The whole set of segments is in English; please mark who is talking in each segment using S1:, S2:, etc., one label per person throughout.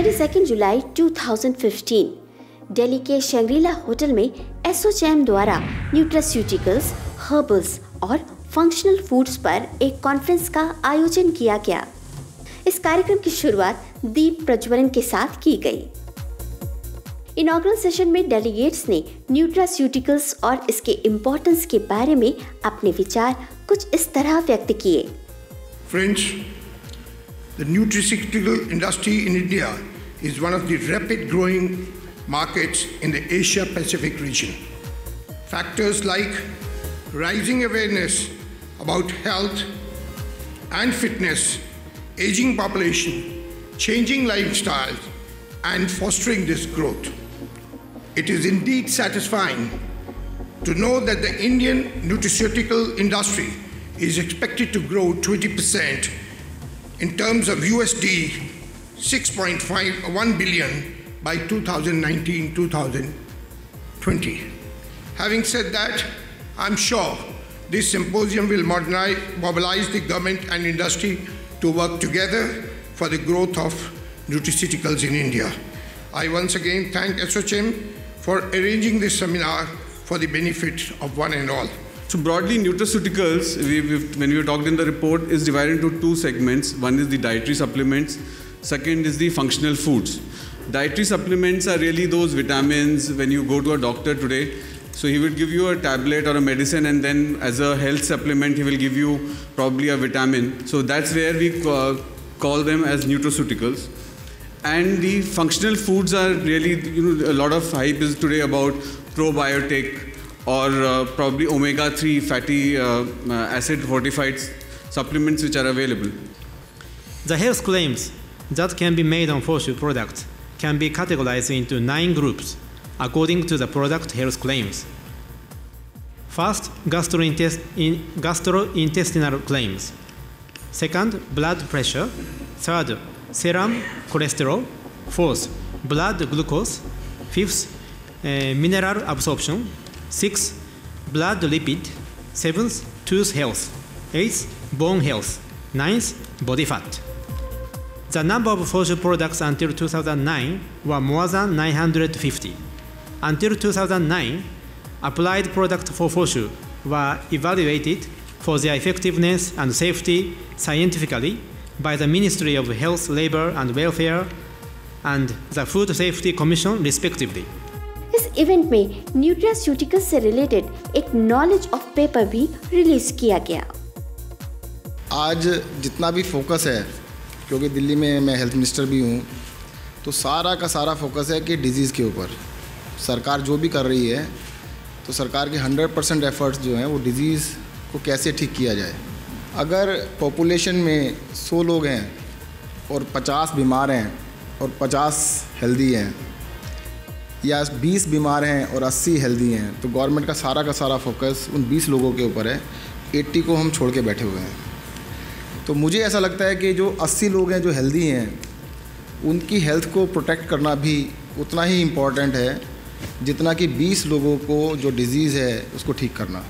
S1: 22 जुलाई 2015 दिल्ली के Shangrila hotel में एसोचैम द्वारा न्यूट्रास्यूटिकल्स, हर्बल्स और फंक्शनल फूड्स पर एक कॉन्फ्रेंस का आयोजन किया गया। इस कार्यक्रम की शुरुआत दीप प्रज्वलन के साथ की गई। इनॉग्रल सेशन में डेलीगेट्स ने न्यूट्रास्यूटिकल्स और इसके इम्पोर्टेंस के बारे में अपने विचार कुछ इस तरह व्यक्त किए।
S2: Friends, the nutraceutical industry in India is one of the rapid growing markets in the Asia Pacific region. Factors like rising awareness about health and fitness, aging population, changing lifestyles, and fostering this growth. It is indeed satisfying to know that the Indian nutraceutical industry is expected to grow 20% in terms of USD 6.51 billion by 2019-2020. Having said that, I'm sure this symposium will mobilize the government and industry to work together for the growth of nutraceuticals in India. I once again thank ASSOCHAM for arranging this seminar for the benefit of one and all.
S3: So broadly, nutraceuticals, when we talked in the report, is divided into two segments. One is the dietary supplements. Second is the functional foods. Dietary supplements are really those vitamins when you go to a doctor today. So he will give you a tablet or a medicine, and then as a health supplement, he will give you probably a vitamin. So that's where we call them as nutraceuticals. And the functional foods are really, a lot of hype is today about probiotic or probably omega-3 fatty acid fortified supplements which are available.
S4: The health claims that can be made on Foshu products can be categorized into 9 groups according to the product health claims. First, gastrointestinal claims. Second, blood pressure. Third, serum cholesterol. Fourth, blood glucose. Fifth, mineral absorption. Sixth, blood lipid. Seventh, tooth health. Eighth, bone health. Ninth, body fat. The number of Foshu products until 2009 were more than 950. Until 2009, applied products for Foshu were evaluated for their effectiveness and safety scientifically by the Ministry of Health, Labor and Welfare and the Food Safety Commission respectively.
S1: इस event में nutraceuticals से related एक knowledge of paper भी release किया गया।
S5: आज जितना भी फोकस है, क्योंकि दिल्ली में मैं हेल्थ मिनिस्टर भी हूँ, तो सारा का सारा फोकस है कि डिजीज़ के ऊपर सरकार जो भी कर रही है, तो सरकार के 100% एफर्ट्स जो हैं वो डिजीज़ को कैसे ठीक किया जाए। अगर पॉपुलेशन में 100 लोग हैं और 50 बीमार हैं और 50 हेल्दी हैं, या 20 बीमार हैं और 80 हेल्दी हैं, तो गवर्नमेंट का सारा फोकस उन 20 लोगों के ऊपर है, 80 को हम छोड़ के बैठे हुए हैं। तो मुझे ऐसा लगता है कि जो 80 लोग हैं जो हेल्दी हैं, उनकी हेल्थ को प्रोटेक्ट करना भी उतना ही इम्पॉर्टेंट है जितना कि 20 लोगों को जो डिजीज़ है उसको ठीक करना।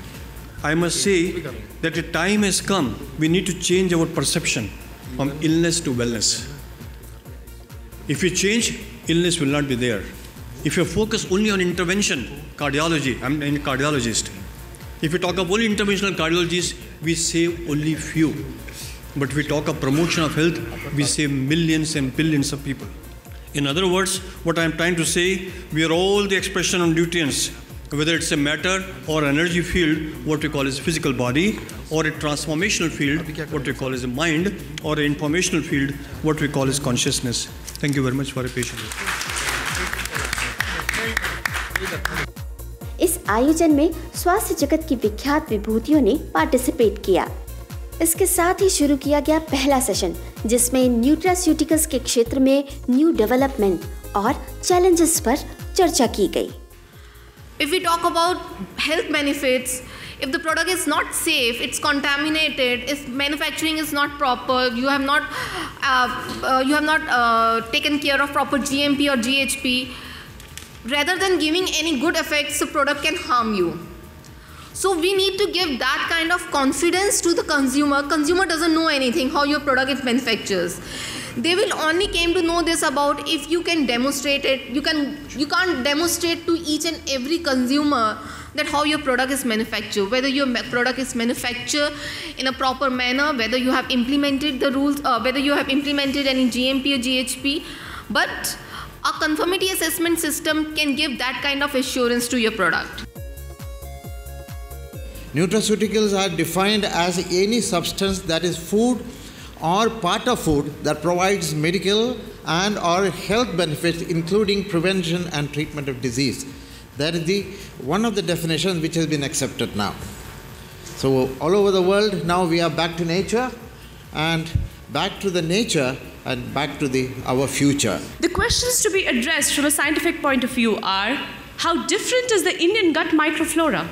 S6: I must say that the time has come. We need to change our perception from illness to wellness. If we change, illness will not be there. If you focus only on intervention, cardiology, I'm a cardiologist. If we talk of only interventional cardiologists, we save only few. But if we talk of promotion of health, we save millions and billions of people. In other words, what I'm trying to say, we are all the expression of nutrients, whether it's a matter or energy field, what we call as physical body, or a transformational field, what we call as a mind, or an informational field, what we call as consciousness. Thank you very much for your patience.
S1: इस आयोजन में स्वास्थ्य जगत की विख्यात विभूतियों ने participate किया। इसके साथ ही शुरू किया गया पहला सेशन, जिसमें न्यूट्रास्यूटिकल्स के क्षेत्र में न्यू डेवलपमेंट और चैलेंजेस पर चर्चा की गई।
S7: If we talk about health benefits, if the product is not safe, it's contaminated, if manufacturing is not proper, you have not taken care of proper GMP or GHP, rather than giving any good effects, the product can harm you. So we need to give that kind of confidence to the consumer. Consumer doesn't know anything how your product is manufactured. They will only came to know this about if you can demonstrate it. You can't demonstrate to each and every consumer that how your product is manufactured, whether your product is manufactured in a proper manner, whether you have implemented the rules, whether you have implemented any GMP or GHP. But a conformity assessment system can give that kind of assurance to your product.
S8: Nutraceuticals are defined as any substance that is food or part of food that provides medical and or health benefits, including prevention and treatment of disease. That is one of the definitions which has been accepted now. So all over the world now we are back to nature, and back to the nature and back to our future.
S9: The questions to be addressed from a scientific point of view are, how different is the Indian gut microflora?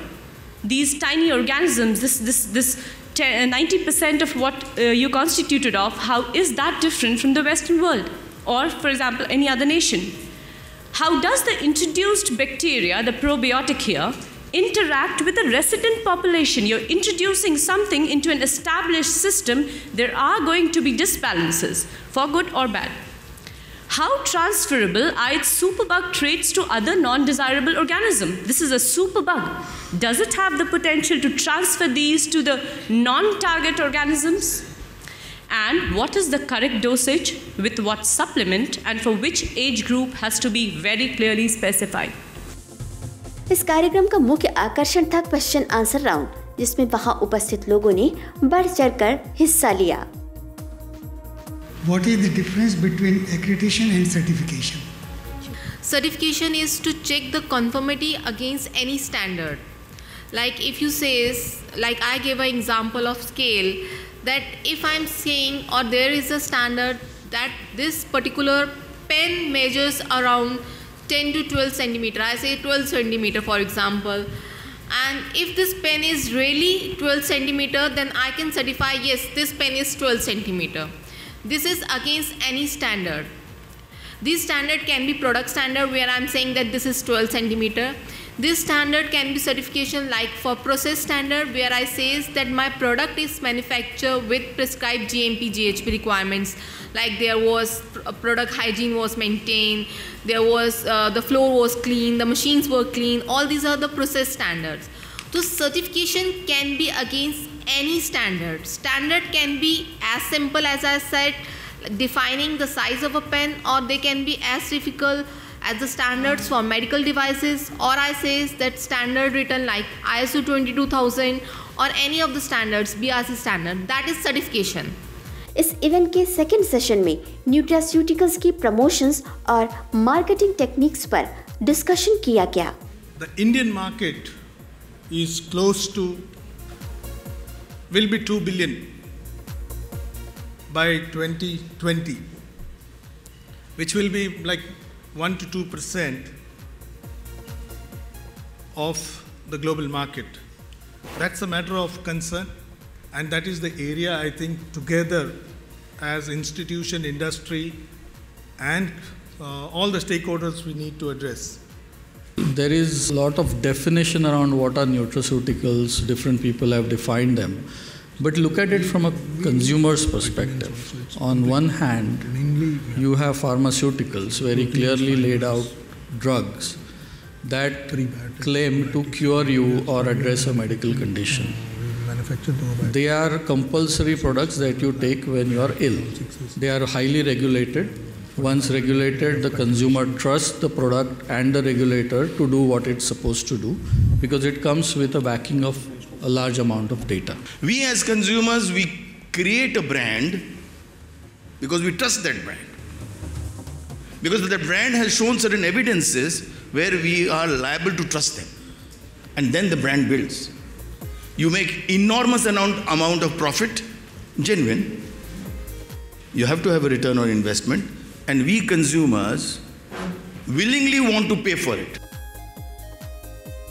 S9: These tiny organisms, this 90% of what you're constituted of, how is that different from the Western world? Or, for example, any other nation? How does the introduced bacteria, the probiotic here, interact with the resident population? You're introducing something into an established system. There are going to be disbalances, for good or bad. How transferable are its superbug traits to other non-desirable organisms? This is a superbug. Does it have the potential to transfer these to the non-target organisms? And what is the correct dosage, with what supplement, and for which age group has to be very clearly specified.
S1: इस कार्यक्रम का मुख्य आकर्षण था question answer round, जिसमें वहां उपस्थित लोगों ने बढ़ चढ़कर हिस्सा लिया।
S10: What is the difference between accreditation and certification?
S7: Certification is to check the conformity against any standard. Like if you say, like I gave an example of scale, that if I'm saying, or there is a standard that this particular pen measures around 10 to 12 centimeter, I say 12 centimeter for example, and if this pen is really 12 centimeter, then I can certify, yes, this pen is 12 centimeter. This is against any standard. This standard can be product standard, where I'm saying that this is 12 centimeter. This standard can be certification like for process standard, where I say that my product is manufactured with prescribed GMP, GHP requirements. Like there was product hygiene was maintained, there was the floor was clean, the machines were clean. All these are the process standards. So certification can be against any standard. Standard can be as simple as I said, defining the size of a pen, or they can be as difficult as the standards for medical devices, or I say that standard written like ISO 22000 or any of the standards, BRC standard, that is certification.
S1: इस event के second session में nutraceuticals की promotions और marketing techniques पर discussion किया गया।
S2: The Indian market is close to, will be 2 billion by 2020, which will be like 1 to 2% of the global market. That's a matter of concern, and that is the area I think together as institution, industry, and all the stakeholders we need to address.
S11: There is a lot of definition around what are nutraceuticals. Different people have defined them. But look at it from a consumer's perspective. On one hand, you have pharmaceuticals, very clearly laid out drugs that claim to cure you or address a medical condition. They are compulsory products that you take when you are ill. They are highly regulated. Once regulated, the consumer trusts the product and the regulator to do what it's supposed to do, because it comes with a backing of a large amount of data.
S12: We as consumers, we create a brand because we trust that brand. Because the brand has shown certain evidences where we are liable to trust them. And then the brand builds. You make enormous amount of profit, genuine. You have to have a return on investment. And we consumers willingly want to pay for it.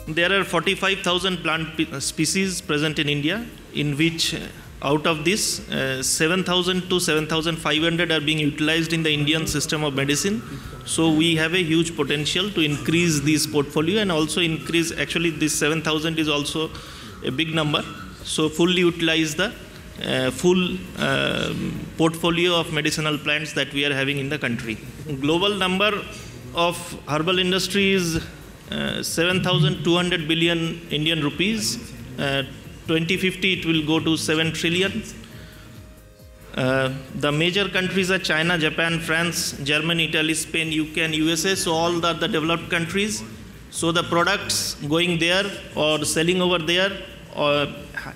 S13: There are 45,000 plant species present in India, in which out of this 7,000 to 7,500 are being utilized in the Indian system of medicine. So we have a huge potential to increase this portfolio and also increase, actually this 7,000 is also a big number. So fully utilize the full portfolio of medicinal plants that we are having in the country. Global number of herbal industry is 7,200 billion Indian rupees. 2050 it will go to 7 trillion. The major countries are China, Japan, France, Germany, Italy, Spain, UK and USA. So all are the developed countries. So the products going there or selling over there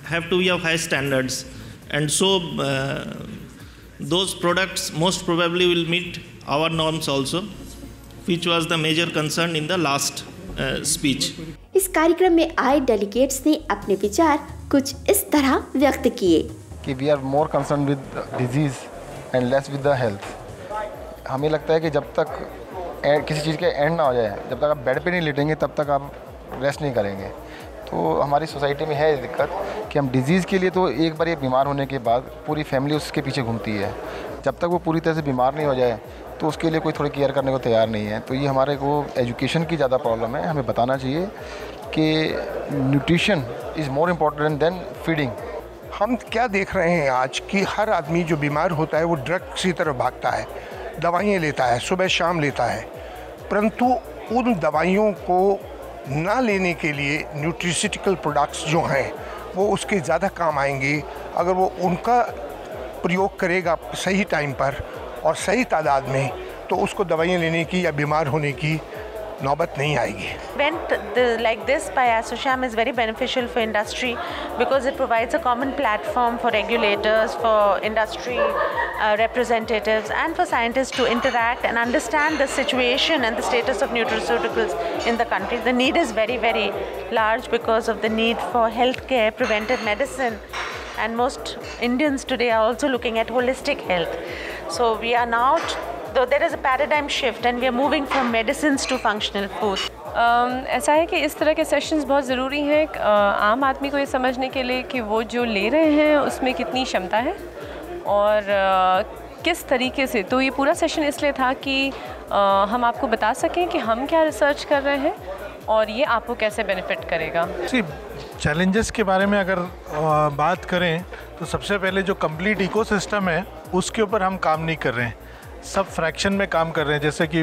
S13: have to be of high standards. And so those products most probably will meet our norms also, which was the major concern in the last speech.
S1: इस कार्यक्रम में आए delegates ने अपने विचार कुछ इस तरह व्यक्त किए
S5: कि we are more concern with disease and less with the health. हमें लगता है कि जब तक किसी चीज़ का एंड ना हो जाए, जब तक आप बेड पे नहीं लेटेंगे तब तक आप रेस्ट नहीं करेंगे। तो हमारी सोसाइटी में है दिक्कत कि हम डिजीज़ के लिए तो एक बार ये बीमार होने के बाद पूरी फैमिली उसके पीछे घूमती है, जब तक वो पूरी तरह से बीमार नहीं हो जाए तो उसके लिए कोई थोड़ी केयर करने को तैयार नहीं है। तो ये हमारे को एजुकेशन की ज़्यादा प्रॉब्लम है। हमें बताना चाहिए कि nutrition is more important then feeding.
S2: हम क्या देख रहे हैं आज कि हर आदमी जो बीमार होता है वो ड्रग्स की तरफ भागता है, दवाइयाँ लेता है, सुबह शाम लेता है, परंतु उन दवाइयों को ना लेने के लिए न्यूट्रिशिटिकल प्रोडक्ट्स जो हैं वो उसके ज़्यादा काम आएंगे अगर वो उनका प्रयोग करेगा सही टाइम पर और सही तादाद में, तो उसको दवाइयाँ लेने की या बीमार होने की नौबत नहीं आएगी।
S14: Event like this by ASSOCHAM is very beneficial for industry because it provides a common platform for regulators, for industry representatives and for scientists to interact and understand the situation and the status of nutraceuticals in the country. The need is very, very large because of the need for healthcare, preventive medicine, and most Indians today are also looking at holistic health. So we are now, though there is a paradigm shift and we are moving from medicines to functional food.
S9: ऐसा है कि इस तरह के sessions बहुत ज़रूरी हैं आम आदमी को ये समझने के लिए कि वो जो ले रहे हैं उसमें कितनी क्षमता है और किस तरीके से। तो ये पूरा सेशन इसलिए था कि हम आपको बता सकें कि हम क्या रिसर्च कर रहे हैं और ये आपको कैसे बेनिफिट करेगा।
S15: चैलेंजेस के बारे में अगर बात करें तो सबसे पहले जो कंप्लीट इकोसिस्टम है उसके ऊपर हम काम नहीं कर रहे हैं, सब फ्रैक्शन में काम कर रहे हैं। जैसे कि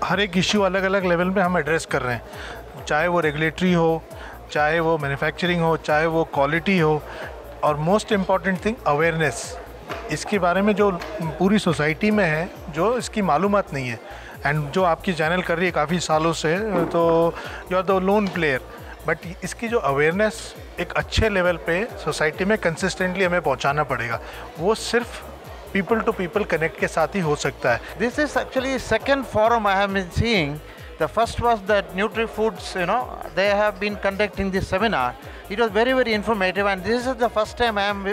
S15: हर एक इश्यू अलग अलग लेवल पे हम एड्रेस कर रहे हैं, चाहे वो रेगुलेटरी हो, चाहे वो मैन्युफैक्चरिंग हो, चाहे वो क्वालिटी हो, और मोस्ट इम्पॉर्टेंट थिंग अवेयरनेस। इसके बारे में जो पूरी सोसाइटी में है जो इसकी मालूमात नहीं है, एंड जो आपकी चैनल कर रही है काफ़ी सालों से, तो you are the lone player, but इसकी जो अवेयरनेस एक अच्छे लेवल पे सोसाइटी में कंसिस्टेंटली हमें पहुंचाना पड़ेगा। वो सिर्फ पीपल टू पीपल कनेक्ट के साथ ही हो सकता है।
S8: This is actually second forum I have been seeing. The first was that NutriFoods, they have been conducting this seminar. It was very, very informative, and this is the first time I am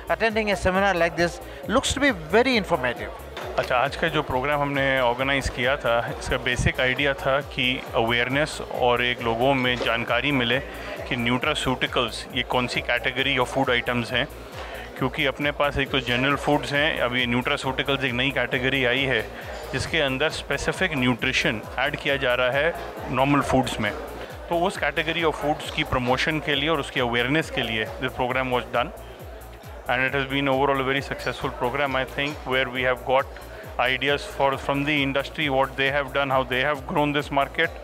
S8: attending a seminar like this. Looks to be very informative.
S16: अच्छा, आज का जो programme हमने organise किया था, इसका basic idea था कि अवेयरनेस और एक लोगों में जानकारी मिले कि न्यूट्रास्यूटिकल्स ये कौन सी कैटेगरी ऑफ फूड आइटम्स हैं, क्योंकि अपने पास एक तो जनरल फूड्स हैं, अभी न्यूट्रास्यूटिकल्स एक नई कैटेगरी आई है जिसके अंदर स्पेसिफिक न्यूट्रिशन ऐड किया जा रहा है नॉर्मल फूड्स में। तो उस कैटेगरी ऑफ फूड्स की प्रमोशन के लिए और उसकी अवेयरनेस के लिए this programme was done, and it has been overall a very successful program, I think, where we have got ideas from the industry, what they have done, how they have grown this market.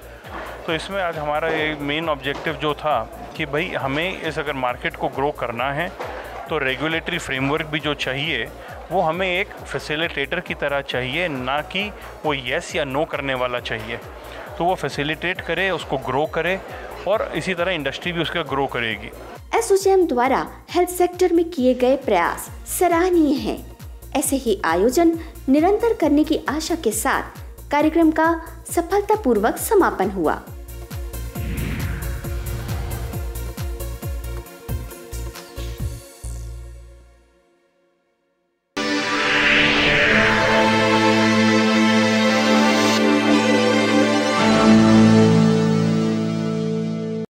S16: तो इसमें आज हमारा एक main objective जो था कि भाई हमें इस अगर मार्केट को ग्रो करना है तो रेगुलेटरी फ्रेमवर्क भी जो चाहिए वो हमें एक फैसिलिटेटर की तरह चाहिए, ना कि वो येस या नो करने वाला चाहिए। तो वो फैसिलिटेट करे, उसको ग्रो करे, और इसी तरह इंडस्ट्री भी उसका ग्रो करेगी।
S1: एसोचैम द्वारा हेल्थ सेक्टर में किए गए प्रयास सराहनीय हैं। ऐसे ही आयोजन निरंतर करने की आशा के साथ कार्यक्रम का सफलतापूर्वक समापन हुआ।